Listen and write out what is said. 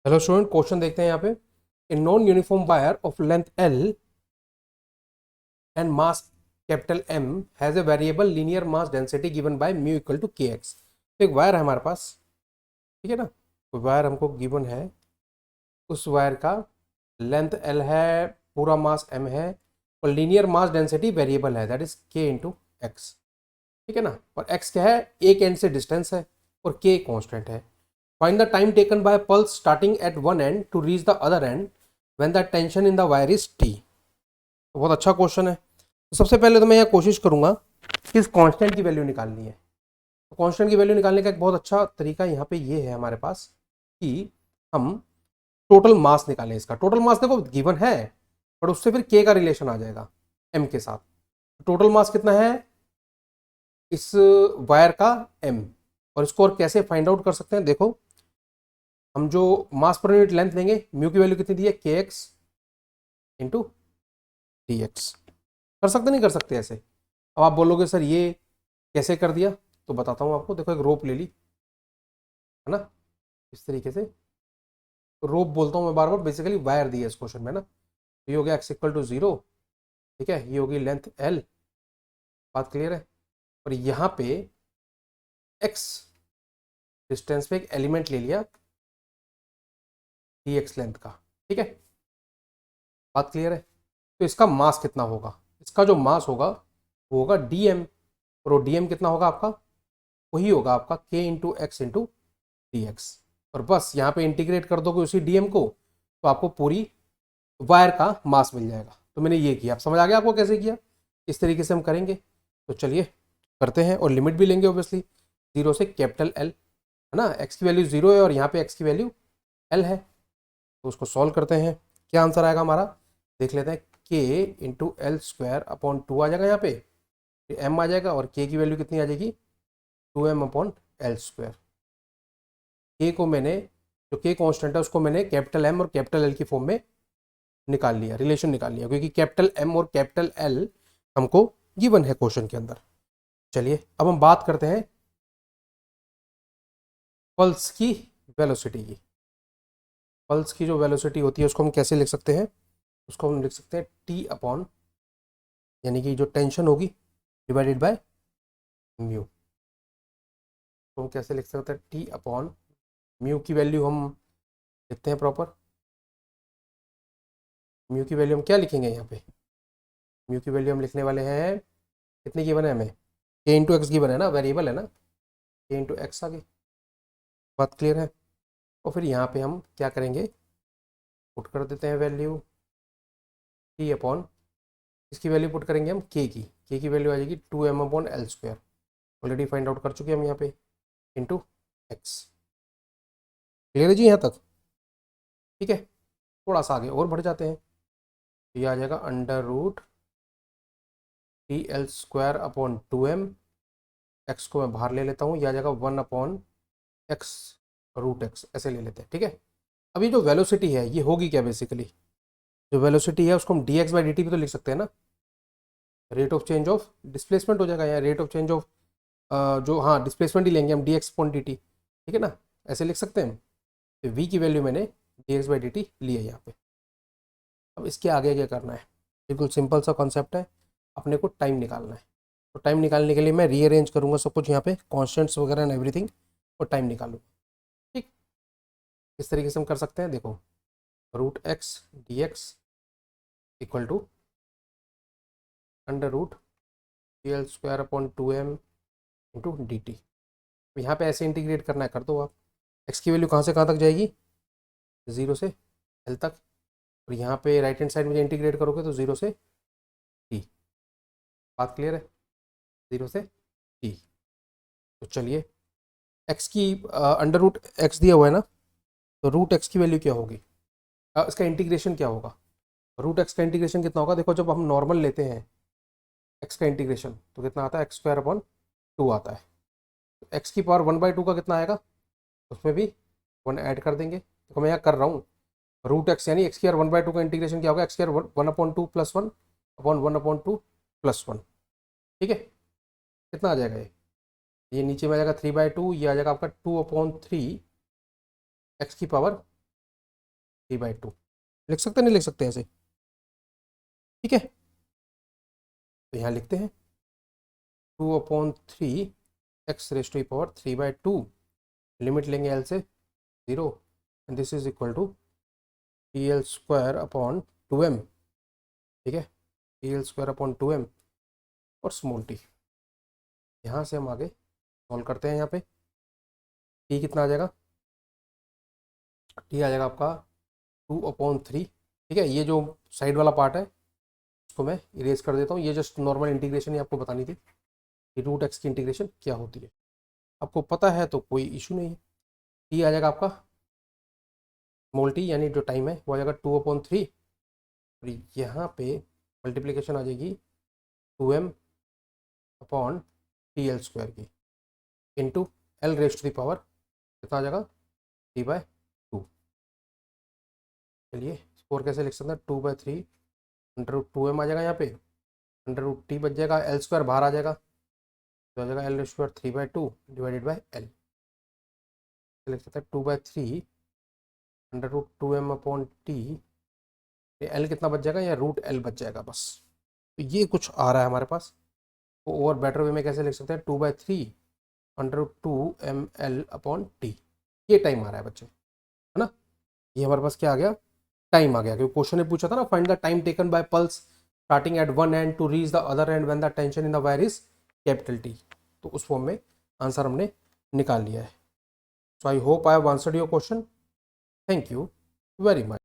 Hello student, question देखते हैं यहाँ पे। In non uniform wire of length L and mass capital M has a variable linear mass density given by mu equal to K X. तो एक wire है हमारे पास, ठीक है ना। कोई वायर हमको गिवन है, उस वायर का लेंथ एल है, पूरा मास एम है और लीनियर मास डेंसिटी वेरिएबल है, दैट इज के इंटू एक्स। ठीक है ना। और एक्स क्या है, एक एंड से डिस्टेंस है और के कांस्टेंट है। Find the time taken by pulse starting at one end to reach the other end when the tension in the wire is T. बहुत अच्छा क्वेश्चन है। तो सबसे पहले तो मैं यह कोशिश करूंगा कि इस कांस्टेंट की वैल्यू निकालनी है। तो कांस्टेंट की वैल्यू निकालने का एक बहुत अच्छा तरीका यहाँ पे ये है हमारे पास कि हम टोटल मास निकालें। इसका टोटल मास देखो गिवन है, पर उससे फिर के का रिलेशन आ जाएगा एम के साथ। टोटल मास कितना है इस वायर का, एम। और इसको और कैसे फाइंड आउट कर सकते हैं, देखो हम जो मास पर यूनिट लेंथ लेंगे, म्यू की वैल्यू कितनी दी है, के एक्स इंटू डी एक्स। कर सकते नहीं कर सकते ऐसे। अब आप बोलोगे सर ये कैसे कर दिया, तो बताता हूँ आपको। देखो एक रोप ले ली, है ना, इस तरीके से। रोप बोलता हूँ मैं बार बार, बेसिकली वायर दी है इस क्वेश्चन में ना। तो ये हो गया एक्स इक्वल टू जीरो, ठीक है, ये होगी लेंथ एल। बात क्लियर है। और यहाँ पे एक्स डिस्टेंस पे एक एलिमेंट ले लिया डी एक्स लेंथ का, ठीक है। बात क्लियर है। तो इसका मास कितना होगा, इसका जो मास होगा वो होगा डी एम। और वो डी एम कितना होगा आपका, वही होगा आपका के into x into D x. और बस यहाँ पे इंटीग्रेट कर दोगे उसी डी एम को, तो आपको पूरी वायर का मास मिल जाएगा। तो मैंने ये किया, आप समझ आ गया आपको कैसे किया। इस तरीके से हम करेंगे। तो चलिए करते हैं, और लिमिट भी लेंगे ऑब्वियसली, जीरो से कैपिटल एल, है ना। एक्स की वैल्यू जीरो है और यहाँ पे एक्स की वैल्यू एल है। तो उसको सॉल्व करते हैं, क्या आंसर आएगा हमारा, देख लेते हैं। K into L square upon two आ जाएगा यहाँ पे, एम आ जाएगा, और के की वैल्यू कितनी आ जाएगी, two M upon L square. K को मैंने, जो के कॉन्स्टेंट है उसको मैंने कैपिटल एम और कैपिटल एल की फॉर्म में निकाल लिया, रिलेशन निकाल लिया, क्योंकि कैपिटल एम और कैपिटल एल हमको गिवन है क्वेश्चन के अंदर। चलिए अब हम बात करते हैं पल्स की वेलोसिटी की। पल्स की जो वेलोसिटी होती है उसको हम कैसे लिख सकते हैं, उसको हम लिख सकते हैं टी अपॉन, यानी कि जो टेंशन होगी डिवाइडेड बाय म्यू। तो हम कैसे लिख सकते हैं, टी अपॉन म्यू की वैल्यू हम लिखते हैं प्रॉपर। म्यू की वैल्यू हम क्या लिखेंगे यहाँ पे, म्यू की वैल्यू हम लिखने वाले हैं, कितनी गिवन है हमें, के इंटू एक्स गिवन है ना, वेरिएबल है ना, के इंटू एक्स आ गई। बात क्लियर है। और फिर यहाँ पे हम क्या करेंगे, पुट कर देते हैं वैल्यू टी अपॉन, इसकी वैल्यू पुट करेंगे हम के की वैल्यू आ जाएगी two M upon L square. Already find out कर चुके हैं हम यहाँ पे, इंटू एक्स। क्लियर है जी यहाँ तक, ठीक है। थोड़ा सा आगे और बढ़ जाते हैं, तो ये आ जाएगा under root T L square upon two M. X को मैं बाहर ले लेता हूँ, यह आ जाएगा one upon X root X, ऐसे ले लेते हैं, ठीक है। अभी जो वेलोसिटी है ये होगी क्या, बेसिकली जो वेलोसिटी है उसको हम D X by D T भी तो लिख सकते हैं ना। Rate of change of displacement हो जाएगा, या रेट ऑफ चेंज ऑफ, जो हाँ डिस्प्लेसमेंट ही लेंगे हम, D X upon D T, ठीक है ना, ऐसे लिख सकते हैं हम। तो वी की वैल्यू मैंने D X by D T ली है यहाँ पे। अब इसके आगे क्या करना है, बिल्कुल सिंपल सा कॉन्सेप्ट है, अपने को टाइम निकालना है। तो टाइम निकालने के लिए मैं रीअरेंज करूँगा सब कुछ यहाँ पे, कॉन्स्टेंट्स वगैरह एंड एवरीथिंग, और टाइम निकालूंगा। ठीक, इस तरीके से हम कर सकते हैं। देखो root X D X equal to under root T L square upon two M into D T. यहाँ पर ऐसे इंटीग्रेट करना है, कर दो आप। एक्स की वैल्यू कहाँ से कहाँ तक जाएगी, जीरो से एल तक। और यहाँ पे राइट हैंड साइड में इंटीग्रेट करोगे तो जीरो से टी। बात क्लियर है, जीरो से टी। तो चलिए एक्स की अंडर रूट एक्स दिया हुआ है ना, तो रूट एक्स की वैल्यू क्या होगी, इसका इंटीग्रेशन क्या होगा। रूट एक्स का इंटीग्रेशन कितना होगा, देखो जब हम नॉर्मल लेते हैं एक्स का इंटीग्रेशन तो कितना आता है, एक्स स्क्वायर अपॉन टू आता है। तो एक्स की पावर वन बाई टू का कितना आएगा, उसमें भी वन ऐड कर देंगे। तो मैं यहाँ कर रहा हूँ रूट एक्स, यानी x square one by two का इंटीग्रेशन क्या होगा, x square one upon two plus one upon two plus one, ठीक है। कितना आ जाएगा ये नीचे में आ जाएगा थ्री बाई टू, ये आ जाएगा आपका टू अपॉन थ्री एक्स की पावर 3/2 लिख सकते नहीं लिख सकते ऐसे, ठीक है। तो यहाँ लिखते हैं 2/3 x raise to power 3/2, limit लेंगे एल से 0, and this is equal to PL² अपॉन 2m, ठीक है, PL² अपॉन 2m और स्मॉल टी। यहाँ से हम आगे सॉल्व करते हैं। यहाँ पे टी कितना आ जाएगा, टी आ जाएगा आपका 2/3, ठीक है। ये जो साइड वाला पार्ट है उसको मैं इरेज कर देता हूँ, ये जस्ट नॉर्मल इंटीग्रेशन ही आपको बतानी थी कि रूट एक्स की इंटीग्रेशन क्या होती है। आपको पता है तो कोई इशू नहीं है। टी आ जाएगा आपका स्मॉल टी, यानी जो टाइम है वो आ जाएगा 2/3, और यहाँ पे मल्टीप्लीकेशन आ जाएगी 2m/TL² की into L raise to the power कितना आ जाएगा 3/2। चलिए स्कोर कैसे लिख सकते हैं, 2/3 √2m आ जाएगा, यहाँ पे √t बच जाएगा, L² बाहर आ जाएगा तो आ जाएगा L raise to 3/2 divided by L। लिख सकते हैं 2/3 √2m/t, एल कितना बच जाएगा, या √L बच जाएगा बस। तो ये कुछ आ रहा है हमारे पास, तो और बेटर वे में कैसे लिख सकते हैं 2/3 √2mL/t। ये टाइम आ रहा है बच्चे, है ना। ये हमारे पास क्या आ गया, टाइम आ गया, क्योंकि क्वेश्चन ने पूछा था ना find the time taken by pulse starting at one end to reach the other end when the tension in the wire is T। तो उस फॉर्म में आंसर हमने निकाल लिया है। So I hope I have answered your question. Thank you very much.